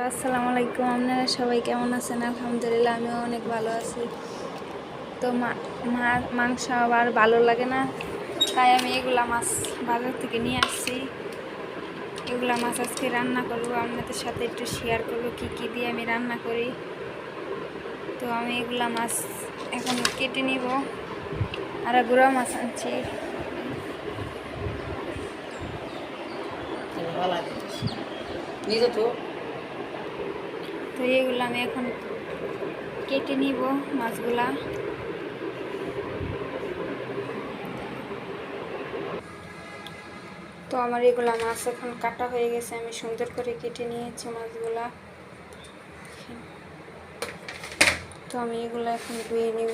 আসসালামু আলাইকুম। আপনারা সবাই কেমন আছেন? আলহামদুলিল্লাহ আমিও অনেক ভালো আছি। তো মাংস আবার ভালো লাগে না, তাই আমি এগুলা মাছ বাজার থেকে নিয়ে আসছি। এগুলা মাছ আজকে রান্না করবো, আপনাদের সাথে একটু শেয়ার করবো কী কী দিয়ে আমি রান্না করি। তো আমি এগুলা মাছ এখন কেটে নিব। আর গুঁড়া মাছ আনছি। তো এগুলো আমি এখন কেটে নিব মাছগুলা। তো আমার এগুলা মাছ এখন কাটা হয়ে গেছে, আমি সুন্দর করে কেটে নিয়েছি মাছগুলা। তো আমি এগুলো এখন ধুয়ে নিব।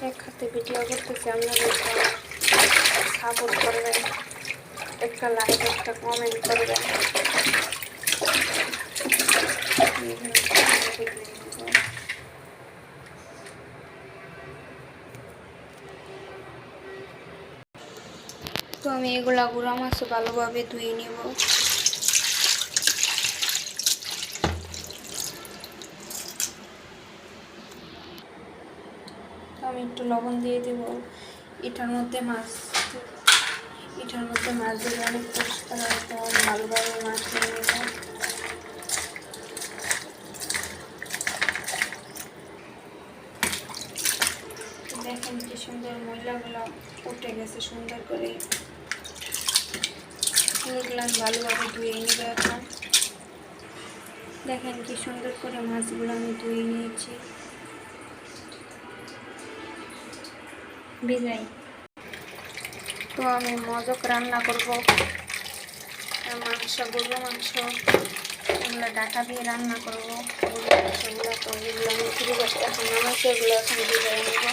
এক হাতে ভিডিও করতেছি, আপনাদের সাপোর্ট করবেন, একটা লাইক একটা কমেন্ট করবেন। তো আমি এগুলা গুঁড়া মাছ ভালোভাবে ধুয়ে নিব। তো আমি একটু লবণ দিয়ে দেব। এটার মধ্যে মাছ দিলে অনেক পরিষ্কার হয়, তো আমি ভালোভাবে মাছ দিয়ে নেব। দেখেন কি সুন্দর ময়লাগুলো উঠে গেছে সুন্দর করে। এগুলো আমি ভালোভাবে ধুয়ে নিব এখন। দেখেন কি সুন্দর করে মাছগুলো আমি ধুয়ে নিয়েছি। ভিজাই। তো আমি মজক রান্না করব। গরুর মাংস এগুলো ডাকা দিয়ে রান্না করবো। গরুর মাংসগুলো তো এগুলো আমি ফ্রি করতে এখন নামাইছি, এগুলো এখন ভিজাই নেব।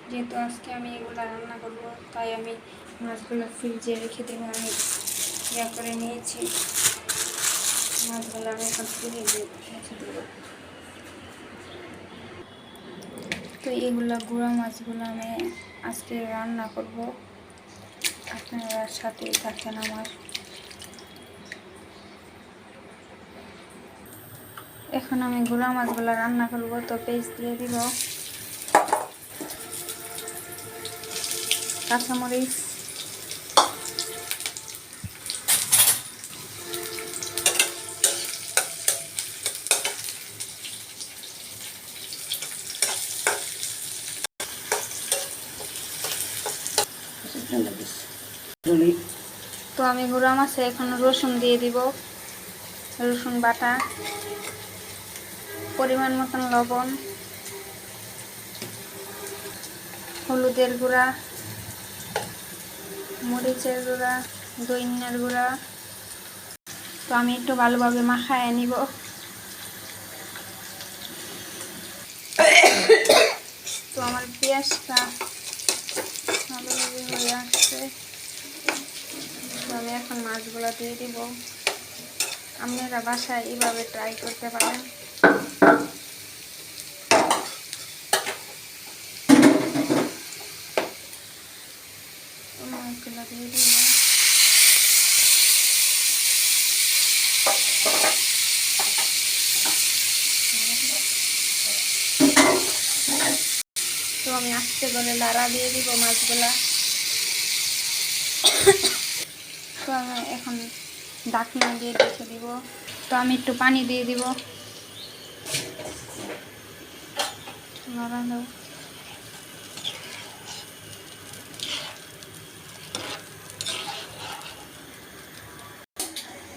যেহেতু আজকে আমি এগুলো রান্না করব, তাই আমি মাছগুলো ফ্রিজে রেখে দেবো। আমি ইয়া করে নিয়েছি মাছগুলো, আমি এখন ফ্রিজে রেখে দেবো। তো এগুলো গুঁড়া মাছগুলো আমি আজকে রান্না করব, আপনারা সাথেই থাকেন আমার। এখন আমি গুঁড়া মাছগুলো রান্না করব। তো পেস্ট দিয়ে দিব, কাঁচামরিচ, তো আমি গুঁড়া মাছে এখন রসুন দিয়ে দিব, রসুন বাটা, পরিমাণ মতন লবণ, হলুদের গুঁড়া, মরিচের গুঁড়া, ধনিয়ার গুঁড়া। তো আমি একটু ভালোভাবে মাখায় নিব। তো আমার পেঁয়াজটা ভালোভাবে হয়ে আসছে। তো আমি এখন মাছগুলো দিয়ে দিব। আপনারা বাসায় এইভাবে ট্রাই করতে পারেন। মাছগুলো দিয়ে দিব। তো আমি আস্তে করে লাড়া দিয়ে দিব মাছগুলা। তো আমি এখন ঢাকনা দিয়ে রেখে দিব। তো আমি একটু পানি দিয়ে দিব। নাড়ানো।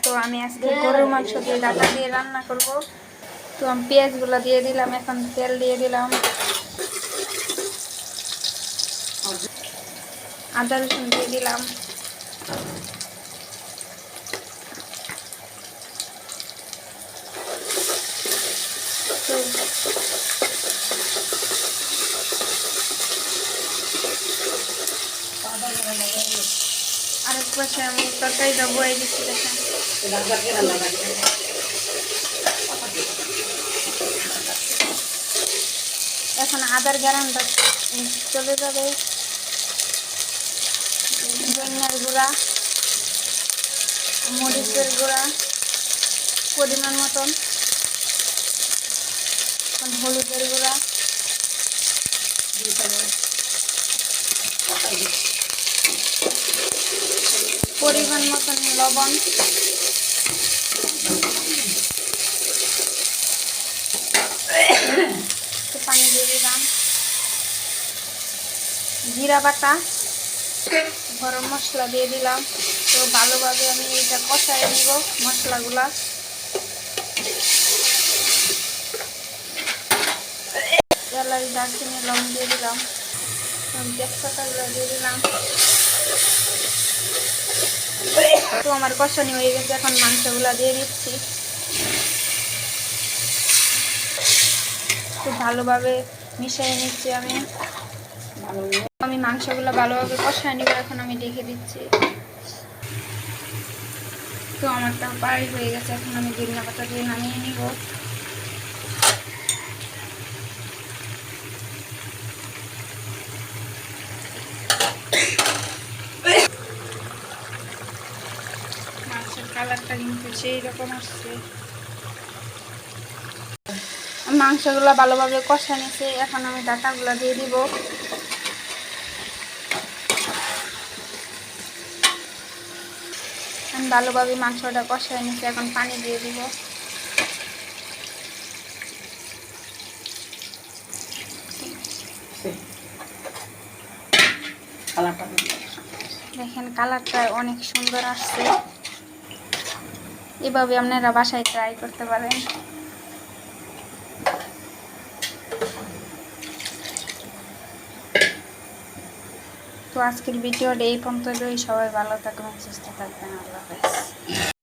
তো আমি আজকে গরুর মাংস দিয়ে ডাটা দিয়ে রান্না করব। তো আমি পেঁয়াজগুলো দিয়ে দিলাম, এখন তেল দিয়ে দিলাম, আদা রসুন দিয়ে দিলাম। তো আরেক পাশে আমি তরকারিটা বয়ে দিচ্ছি, দেখেন। এখন আদার গ্যারানটা চলে যাবে। ধনিয়ার গুঁড়া, মরিচের গুঁড়া পরিমাণ মতন, হলুদের গুঁড়া, পরিমাণ মতন লবণ, পানি দিয়ে দিলাম, জিরা বাটা, গরম মশলা দিয়ে দিলাম। তো ভালোভাবে আমি এটা কষায় নিব মশলাগুলা। এলাচ, দারচিনি, লবণ দিয়ে দিলাম, তেজপাতাগুলো দিয়ে দিলাম। তো আমার কষানি হয়ে গেছে, এখন মাংসগুলো দিয়ে দিচ্ছি। খুব ভালোভাবে মিশিয়ে নিচ্ছি আমি মাংসগুলো ভালোভাবে কষায় নিব। এখন আমি ঢেকে দিচ্ছি। তো আমারটা পাড়ি হয়ে গেছে, এখন আমি ধনিয়া পাতা দিয়ে নামিয়ে নিব। মাংসের কালারটা কিন্তু সেই রকম আসছে। মাংসগুলো ভালোভাবে কষা নিয়েছে, এখন আমি ডাটাগুলো দিয়ে দিব। আমি ভালোভাবে মাংসটা কষায় নিয়েছি, এখন পানি দিয়ে দিব। দেখেন কালারটা অনেক সুন্দর আসছে। এভাবে আপনারা বাসায় ট্রাই করতে পারেন। তো আজকের ভিডিওটা এই পর্যন্তই। সবাই ভালো থাকবেন, সুস্থ থাকবেন। আল্লাহ হাফেজ।